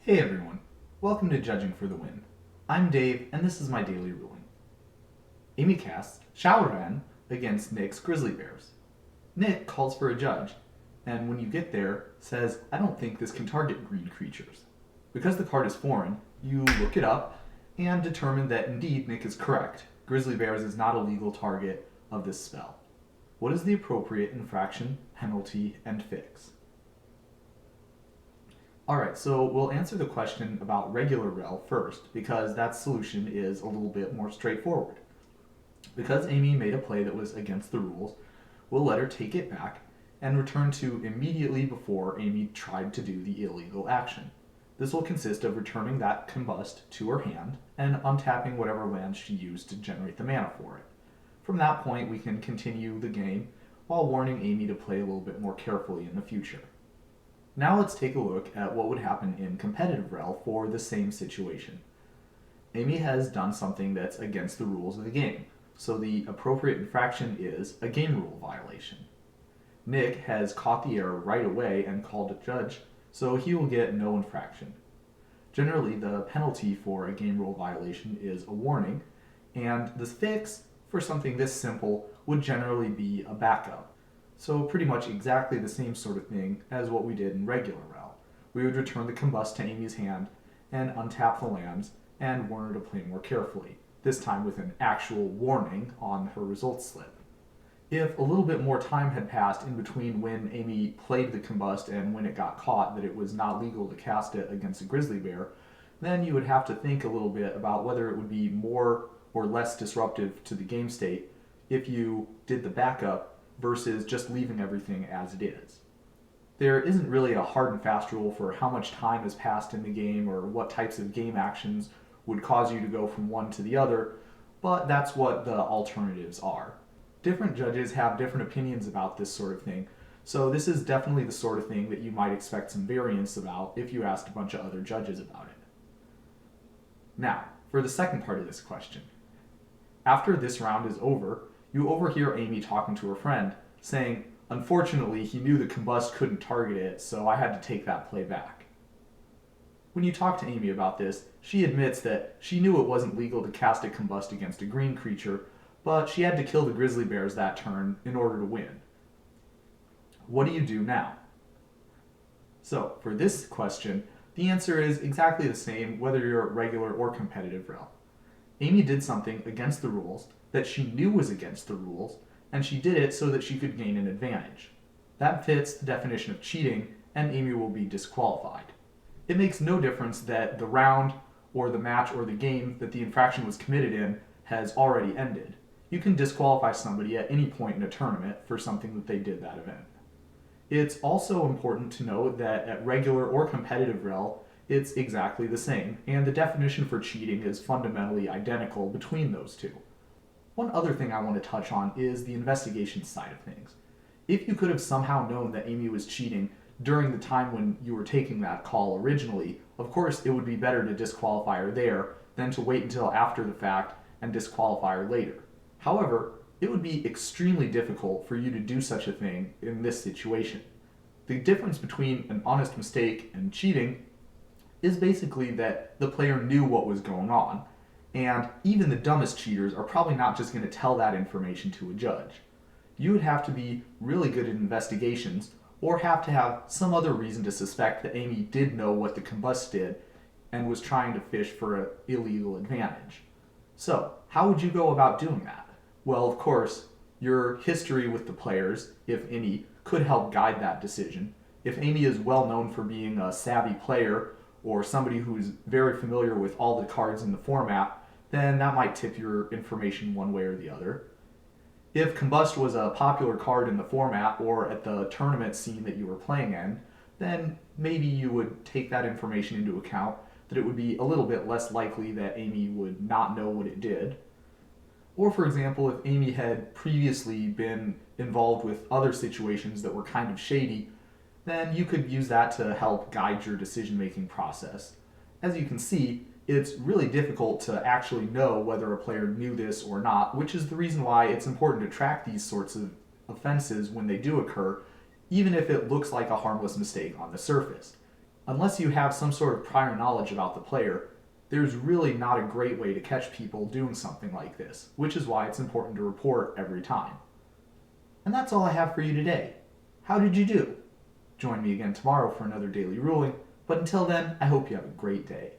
Hey everyone, welcome to Judging for the Win. I'm Dave, and this is my daily ruling. Amy casts Shadowran against Nick's Grizzly Bears. Nick calls for a judge, and when you get there, says, I don't think this can target green creatures. Because the card is foreign, you look it up and determine that indeed Nick is correct. Grizzly Bears is not a legal target of this spell. What is the appropriate infraction, penalty, and fix? Alright, so we'll answer the question about regular rel first, because that solution is a little bit more straightforward. Because Amy made a play that was against the rules, we'll let her take it back and return to immediately before Amy tried to do the illegal action. This will consist of returning that Combust to her hand and untapping whatever land she used to generate the mana for it. From that point, we can continue the game while warning Amy to play a little bit more carefully in the future. Now let's take a look at what would happen in competitive rel for the same situation. Amy has done something that's against the rules of the game, so the appropriate infraction is a game rule violation. Nick has caught the error right away and called a judge, so he will get no infraction. Generally, the penalty for a game rule violation is a warning, and the fix for something this simple would generally be a backup. So pretty much exactly the same sort of thing as what we did in regular rel. We would return the Combust to Amy's hand and untap the lands and warn her to play more carefully, this time with an actual warning on her results slip. If a little bit more time had passed in between when Amy played the Combust and when it got caught that it was not legal to cast it against a Grizzly Bear, then you would have to think a little bit about whether it would be more or less disruptive to the game state if you did the backup versus just leaving everything as it is. There isn't really a hard and fast rule for how much time has passed in the game or what types of game actions would cause you to go from one to the other, but that's what the alternatives are. Different judges have different opinions about this sort of thing, so this is definitely the sort of thing that you might expect some variance about if you asked a bunch of other judges about it. Now, for the second part of this question. After this round is over, you overhear Amy talking to her friend, saying, unfortunately, he knew the Combust couldn't target it, so I had to take that play back. When you talk to Amy about this, she admits that she knew it wasn't legal to cast a Combust against a green creature, but she had to kill the Grizzly Bears that turn in order to win. What do you do now? So, for this question, the answer is exactly the same whether you're regular or competitive rel. Amy did something against the rules that she knew was against the rules, and she did it so that she could gain an advantage. That fits the definition of cheating, and Amy will be disqualified. It makes no difference that the round, or the match, or the game that the infraction was committed in has already ended. You can disqualify somebody at any point in a tournament for something that they did that event. It's also important to note that at regular or competitive rel, it's exactly the same, and the definition for cheating is fundamentally identical between those two. One other thing I want to touch on is the investigation side of things. If you could have somehow known that Amy was cheating during the time when you were taking that call originally, of course it would be better to disqualify her there than to wait until after the fact and disqualify her later. However, it would be extremely difficult for you to do such a thing in this situation. The difference between an honest mistake and cheating is basically that the player knew what was going on, and even the dumbest cheaters are probably not just going to tell that information to a judge. You would have to be really good at investigations, or have to have some other reason to suspect that Amy did know what the Combust did and was trying to fish for an illegal advantage. So, how would you go about doing that? Well, of course, your history with the players, if any, could help guide that decision. If Amy is well known for being a savvy player, or somebody who's very familiar with all the cards in the format, then that might tip your information one way or the other. If Combust was a popular card in the format or at the tournament scene that you were playing in, then maybe you would take that information into account, that it would be a little bit less likely that Amy would not know what it did. Or for example, if Amy had previously been involved with other situations that were kind of shady, then you could use that to help guide your decision-making process. As you can see, it's really difficult to actually know whether a player knew this or not, which is the reason why it's important to track these sorts of offenses when they do occur, even if it looks like a harmless mistake on the surface. Unless you have some sort of prior knowledge about the player, there's really not a great way to catch people doing something like this, which is why it's important to report every time. And that's all I have for you today. How did you do? Join me again tomorrow for another daily ruling, but until then, I hope you have a great day.